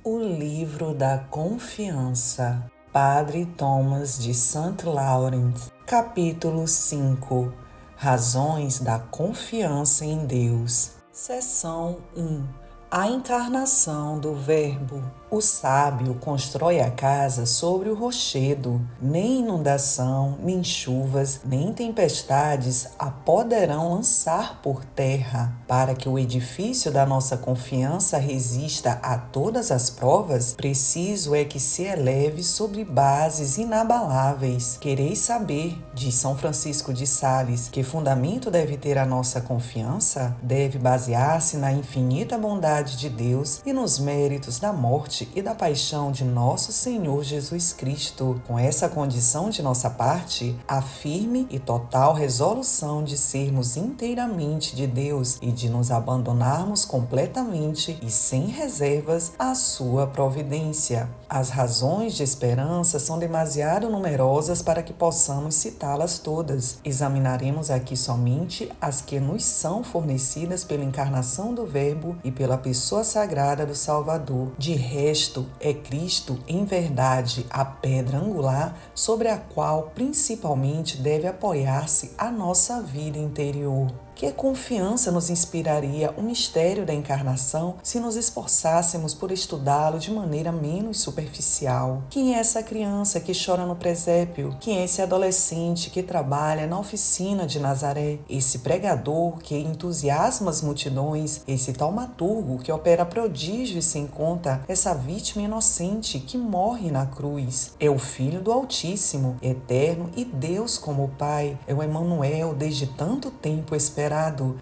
O Livro da Confiança, Padre Thomas de St. Laurent, capítulo 5, Razões da Confiança em Deus. Seção 1. A encarnação do Verbo. O sábio constrói a casa sobre o rochedo. Nem inundação, nem chuvas, nem tempestades a poderão lançar por terra. Para que o edifício da nossa confiança resista a todas as provas, preciso é que se eleve sobre bases inabaláveis. Quereis saber, diz São Francisco de Sales, que fundamento deve ter a nossa confiança? Deve basear-se na infinita bondade de Deus e nos méritos da morte e da paixão de nosso Senhor Jesus Cristo. Com essa condição de nossa parte, a firme e total resolução de sermos inteiramente de Deus e de nos abandonarmos completamente e sem reservas à sua providência. As razões de esperança são demasiado numerosas para que possamos citá-las todas. Examinaremos aqui somente as que nos são fornecidas pela encarnação do Verbo e pela pessoa sagrada do Salvador. De resto, é Cristo, em verdade, a pedra angular sobre a qual principalmente deve apoiar-se a nossa vida interior. Que confiança nos inspiraria o mistério da encarnação se nos esforçássemos por estudá-lo de maneira menos superficial? Quem é essa criança que chora no presépio? Quem é esse adolescente que trabalha na oficina de Nazaré? Esse pregador que entusiasma as multidões? Esse taumaturgo que opera prodígios sem conta? Essa vítima inocente que morre na cruz? É o Filho do Altíssimo, eterno e Deus como Pai. É o Emanuel, desde tanto tempo esperado.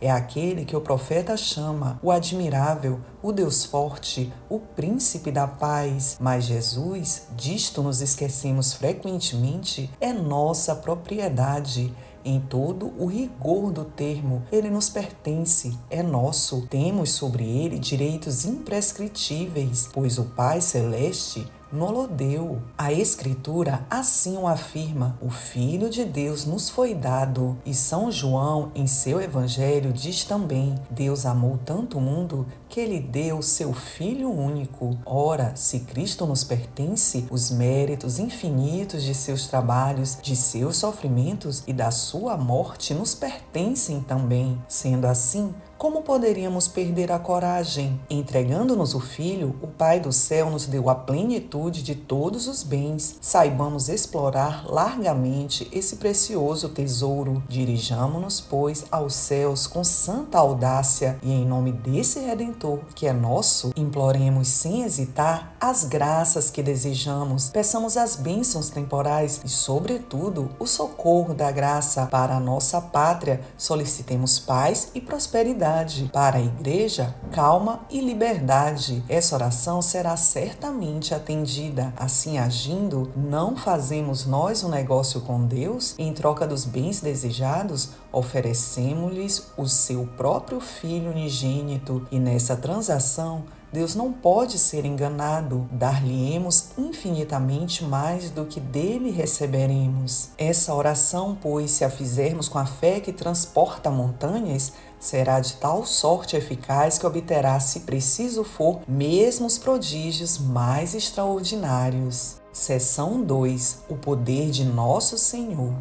É aquele que o profeta chama o admirável, o Deus forte, o príncipe da paz. Mas Jesus, disto nos esquecemos frequentemente, é nossa propriedade. Em todo o rigor do termo, ele nos pertence, é nosso. Temos sobre ele direitos imprescritíveis, pois o Pai Celeste nolo deu. A Escritura assim o afirma: o Filho de Deus nos foi dado. E São João, em seu Evangelho, diz também: Deus amou tanto o mundo que ele deu seu Filho único. Ora, se Cristo nos pertence, os méritos infinitos de seus trabalhos, de seus sofrimentos e da sua morte nos pertencem também. Sendo assim, como poderíamos perder a coragem? Entregando-nos o Filho, o Pai do céu nos deu a plenitude de todos os bens. Saibamos explorar largamente esse precioso tesouro. Dirijamo-nos, pois, aos céus com santa audácia e, em nome desse Redentor, que é nosso, imploremos sem hesitar as graças que desejamos. Peçamos as bênçãos temporais e, sobretudo, o socorro da graça para a nossa pátria. Solicitemos paz e prosperidade. Para a Igreja, calma e liberdade. Essa oração será certamente atendida. Assim agindo, não fazemos nós um negócio com Deus? Em troca dos bens desejados, oferecemos-lhes o seu próprio Filho unigênito. E nessa transação, Deus não pode ser enganado. Dar-lhe-emos infinitamente mais do que dele receberemos. Essa oração, pois, se a fizermos com a fé que transporta montanhas, será de tal sorte eficaz que obterá, se preciso for, mesmo os prodígios mais extraordinários. Seção 2. O poder de nosso Senhor.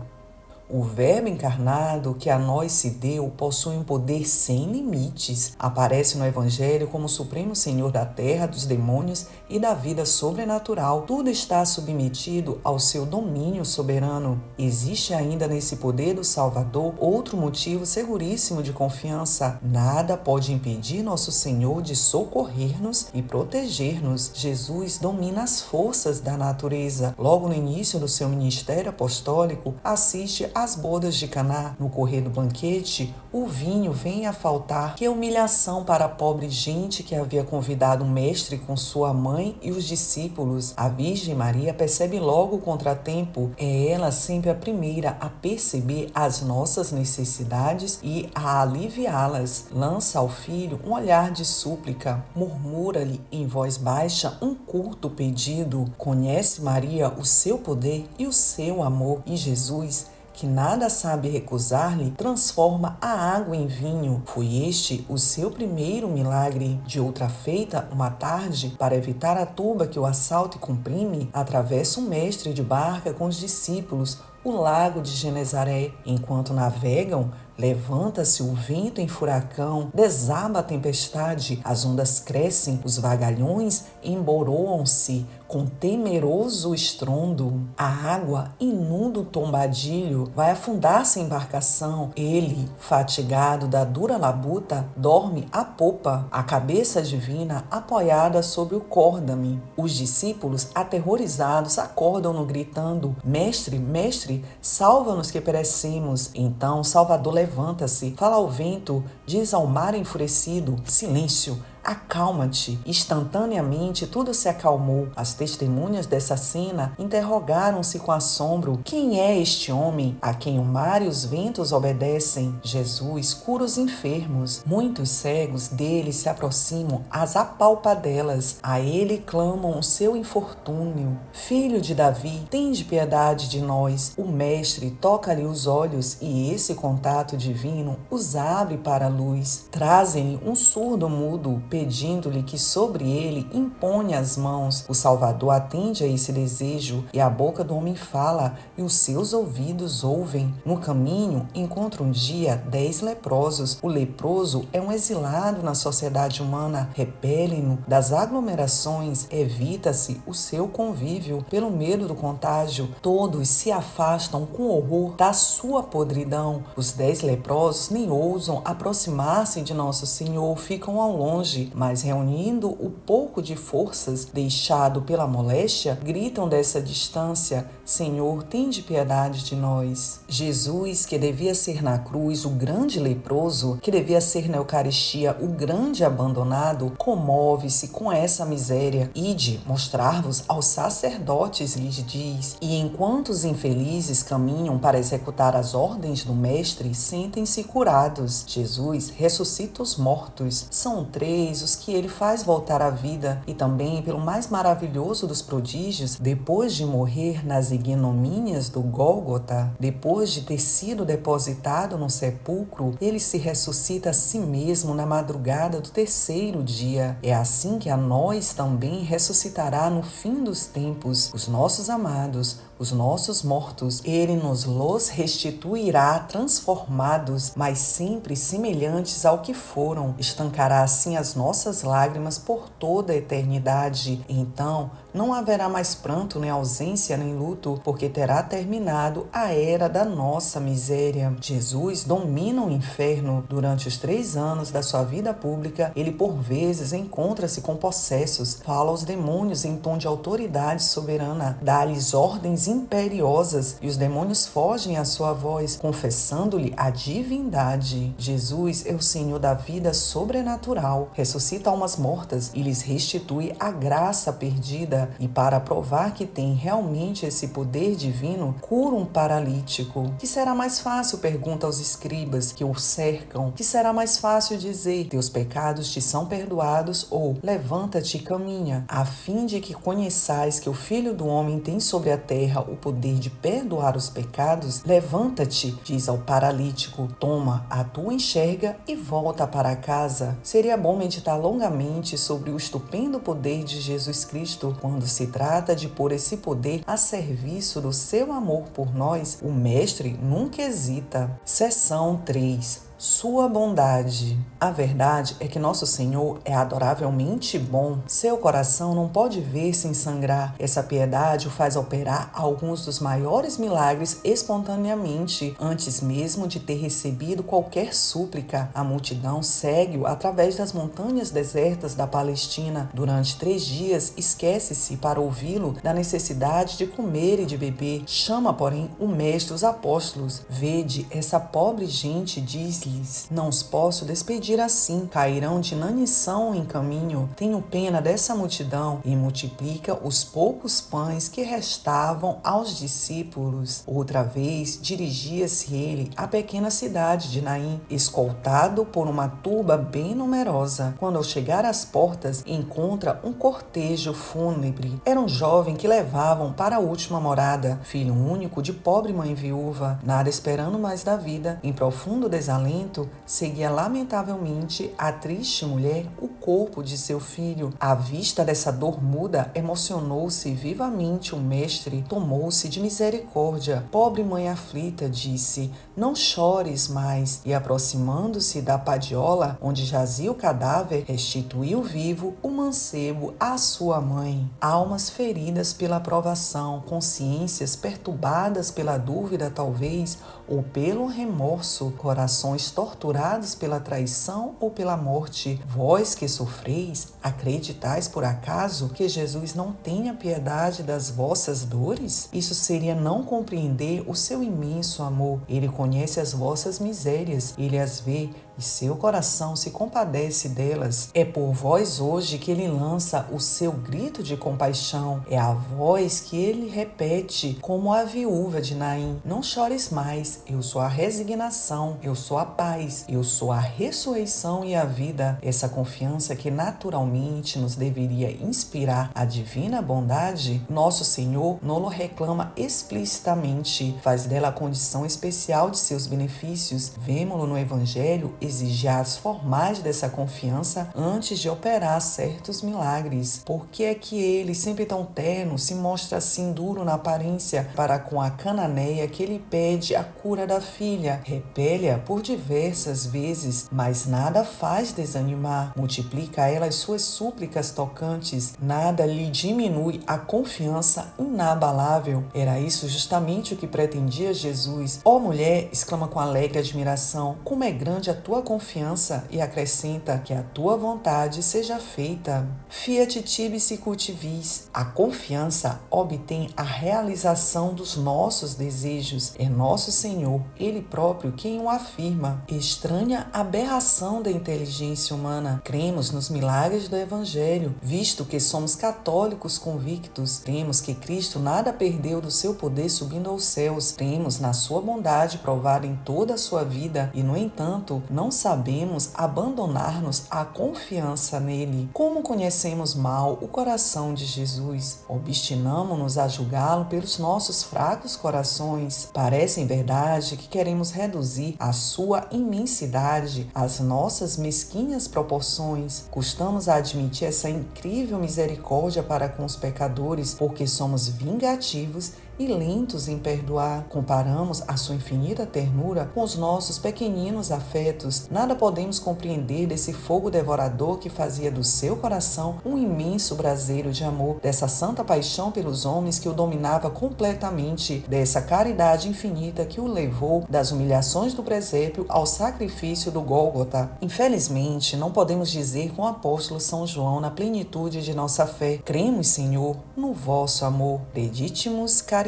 O Verbo encarnado que a nós se deu possui um poder sem limites. Aparece no Evangelho como o Supremo Senhor da terra, dos demônios e da vida sobrenatural. Tudo está submetido ao seu domínio soberano. Existe ainda nesse poder do Salvador outro motivo seguríssimo de confiança. Nada pode impedir nosso Senhor de socorrer-nos e proteger-nos. Jesus domina as forças da natureza. Logo no início do seu ministério apostólico, assiste às bodas de Caná. No correr do banquete, o vinho vem a faltar. Que humilhação para a pobre gente que havia convidado o mestre com sua mãe e os discípulos. A Virgem Maria percebe logo o contratempo. É ela sempre a primeira a perceber as nossas necessidades e a aliviá-las. Lança ao filho um olhar de súplica. Murmura-lhe em voz baixa um curto pedido. Conhece Maria o seu poder e o seu amor. E Jesus, que nada sabe recusar-lhe, transforma a água em vinho. Foi este o seu primeiro milagre. De outra feita, uma tarde, para evitar a turba que o assalta e comprime, atravessa o mestre de barca com os discípulos o lago de Genezaré. Enquanto navegam, levanta-se o vento em furacão, desaba a tempestade, as ondas crescem, os vagalhões emboroam-se com temeroso estrondo. A água inunda o tombadilho, vai afundar-se a embarcação. Ele, fatigado da dura labuta, dorme à popa, a cabeça divina apoiada sobre o cordame. Os discípulos, aterrorizados, acordam-no gritando: Mestre, mestre, salva-nos que perecemos. Então o Salvador levanta-se, fala ao vento, diz ao mar enfurecido: Silêncio! Acalma-te. Instantaneamente tudo se acalmou. As testemunhas dessa cena interrogaram-se com assombro: quem é este homem a quem o mar e os ventos obedecem? Jesus cura os enfermos. Muitos cegos dele se aproximam às apalpadelas. A ele clamam o seu infortúnio: Filho de Davi, tende piedade de nós. O mestre toca-lhe os olhos e esse contato divino os abre para a luz. Trazem-lhe um surdo mudo, pedindo-lhe que sobre ele imponha as mãos. O Salvador atende a esse desejo e a boca do homem fala e os seus ouvidos ouvem. No caminho, encontra um dia 10 leprosos. O leproso é um exilado na sociedade humana. Repele-no das aglomerações, evita-se o seu convívio pelo medo do contágio. Todos se afastam com horror da sua podridão. Os 10 leprosos nem ousam aproximar-se de Nosso Senhor, ficam ao longe, mas reunindo o pouco de forças deixado pela moléstia, gritam dessa distância: Senhor, tende piedade de nós. Jesus, que devia ser na cruz o grande leproso, que devia ser na Eucaristia o grande abandonado, comove-se com essa miséria. Ide mostrar-vos aos sacerdotes, lhes diz. E enquanto os infelizes caminham para executar as ordens do Mestre, sentem-se curados. Jesus ressuscita os mortos. São 3 os que ele faz voltar à vida, e também, pelo mais maravilhoso dos prodígios, depois de morrer nas ignomínias do Gólgota, depois de ter sido depositado no sepulcro, ele se ressuscita a si mesmo na madrugada do 3º dia. É assim que a nós também ressuscitará no fim dos tempos. Os nossos amados, os nossos mortos, ele nos los restituirá transformados, mas sempre semelhantes ao que foram. Estancará assim as nossas lágrimas por toda a eternidade. Então, não haverá mais pranto, nem ausência, nem luto, porque terá terminado a era da nossa miséria. Jesus domina o inferno. Durante os 3 anos da sua vida pública, ele por vezes encontra-se com possessos, fala aos demônios em tom de autoridade soberana, dá-lhes ordens imperiosas e os demônios fogem à sua voz, confessando-lhe a divindade. Jesus é o Senhor da vida sobrenatural, ressuscita almas mortas e lhes restitui a graça perdida. E para provar que tem realmente esse poder divino, cura um paralítico. Que será mais fácil, pergunta aos escribas que o cercam, que será mais fácil dizer: teus pecados te são perdoados, ou levanta-te e caminha, a fim de que conheçais que o Filho do Homem tem sobre a terra o poder de perdoar os pecados? Levanta-te, diz ao paralítico, toma a tua enxerga e volta para casa. Seria bom meditar longamente sobre o estupendo poder de Jesus Cristo quando se trata de pôr esse poder a serviço do seu amor por nós. O Mestre nunca hesita. Seção 3. Sua bondade. A verdade é que Nosso Senhor é adoravelmente bom. Seu coração não pode ver sem sangrar. Essa piedade o faz operar alguns dos maiores milagres espontaneamente, antes mesmo de ter recebido qualquer súplica. A multidão segue-o através das montanhas desertas da Palestina. Durante 3 dias, esquece-se para ouvi-lo da necessidade de comer e de beber. Chama, porém, o Mestre os apóstolos. Vede, essa pobre gente, diz diz-lhes: não os posso despedir assim, cairão de inanição em caminho. Tenho pena dessa multidão. E multiplica os poucos pães que restavam aos discípulos. Outra vez dirigia-se ele à pequena cidade de Naim, escoltado por uma turba bem numerosa. Quando ao chegar às portas, encontra um cortejo fúnebre. Era um jovem que levavam para a última morada, filho único de pobre mãe viúva, nada esperando mais da vida. Em profundo desalento, seguia lamentavelmente a triste mulher o corpo de seu filho. À vista dessa dor muda, emocionou-se vivamente o mestre, tomou-se de misericórdia. Pobre mãe aflita, disse: não chores mais. E aproximando-se da padiola onde jazia o cadáver, restituiu vivo o mancebo à sua mãe. Almas feridas pela provação, consciências perturbadas pela dúvida talvez, ou pelo remorso, corações torturados pela traição ou pela morte. Vós que sofreis, acreditais por acaso que Jesus não tenha piedade das vossas dores? Isso seria não compreender o seu imenso amor. Ele conhece as vossas misérias, ele as vê e seu coração se compadece delas. É por vós hoje que ele lança o seu grito de compaixão. É a voz que ele repete como a viúva de Naim: não chores mais, eu sou a resignação, eu sou a paz, eu sou a ressurreição e a vida. Essa confiança que naturalmente nos deveria inspirar a divina bondade, nosso Senhor não reclama explicitamente, faz dela a condição especial de seus benefícios. Vemo-lo no Evangelho exigir as formais dessa confiança antes de operar certos milagres. Por que é que ele, sempre tão terno, se mostra assim duro na aparência para com a cananeia que ele pede a cura da filha? Repele-a por diversas vezes, mas nada faz desanimar. Multiplica a ela as suas súplicas tocantes. Nada lhe diminui a confiança inabalável. Era isso justamente o que pretendia Jesus. Ó mulher, exclama com alegre admiração, como é grande a tua confiança, e acrescenta: que a tua vontade seja feita. Fiat tibi sicut vis. A confiança obtém a realização dos nossos desejos. É nosso Senhor, Ele próprio, quem o afirma. Estranha aberração da inteligência humana. Cremos nos milagres do Evangelho, visto que somos católicos convictos. Cremos que Cristo nada perdeu do seu poder subindo aos céus. Cremos na sua bondade provada em toda a sua vida e, no entanto, não sabemos abandonar-nos à confiança nele. Como conhecemos mal o coração de Jesus? Obstinamo-nos a julgá-lo pelos nossos fracos corações. Parece, em verdade, que queremos reduzir a sua imensidade às nossas mesquinhas proporções. Custamos a admitir essa incrível misericórdia para com os pecadores, porque somos vingativos e lentos em perdoar. Comparamos a sua infinita ternura com os nossos pequeninos afetos. Nada podemos compreender desse fogo devorador que fazia do seu coração um imenso braseiro de amor, dessa santa paixão pelos homens que o dominava completamente, dessa caridade infinita que o levou das humilhações do presépio ao sacrifício do Gólgota. Infelizmente, não podemos dizer com o apóstolo São João na plenitude de nossa fé: cremos, Senhor, no vosso amor. Preditimus caritate.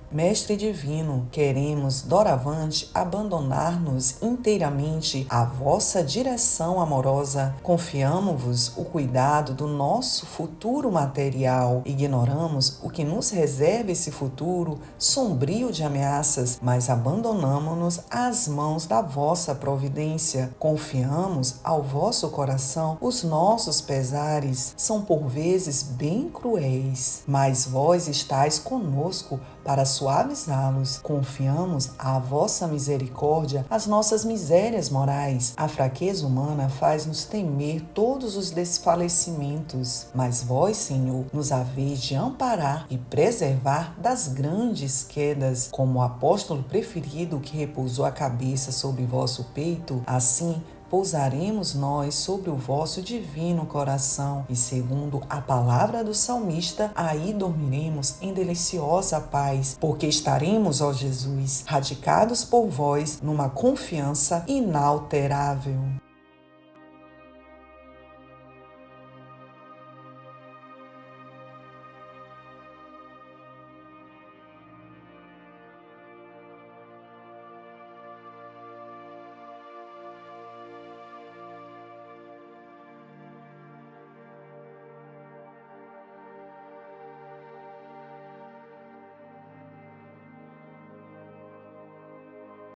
Mestre divino, queremos, doravante, abandonar-nos inteiramente à vossa direção amorosa. Confiamo-vos o cuidado do nosso futuro material. Ignoramos o que nos reserva esse futuro sombrio de ameaças, mas abandonamo-nos às mãos da vossa providência. Confiamos ao vosso coração os nossos pesares. São por vezes bem cruéis, mas vós estáis conosco para suavizá-los. Confiamos à vossa misericórdia as nossas misérias morais. A fraqueza humana faz-nos temer todos os desfalecimentos, mas vós, Senhor, nos haveis de amparar e preservar das grandes quedas. Como o apóstolo preferido que repousou a cabeça sobre vosso peito, assim pousaremos nós sobre o vosso divino coração, e segundo a palavra do salmista, aí dormiremos em deliciosa paz, porque estaremos, ó Jesus, radicados por vós numa confiança inalterável.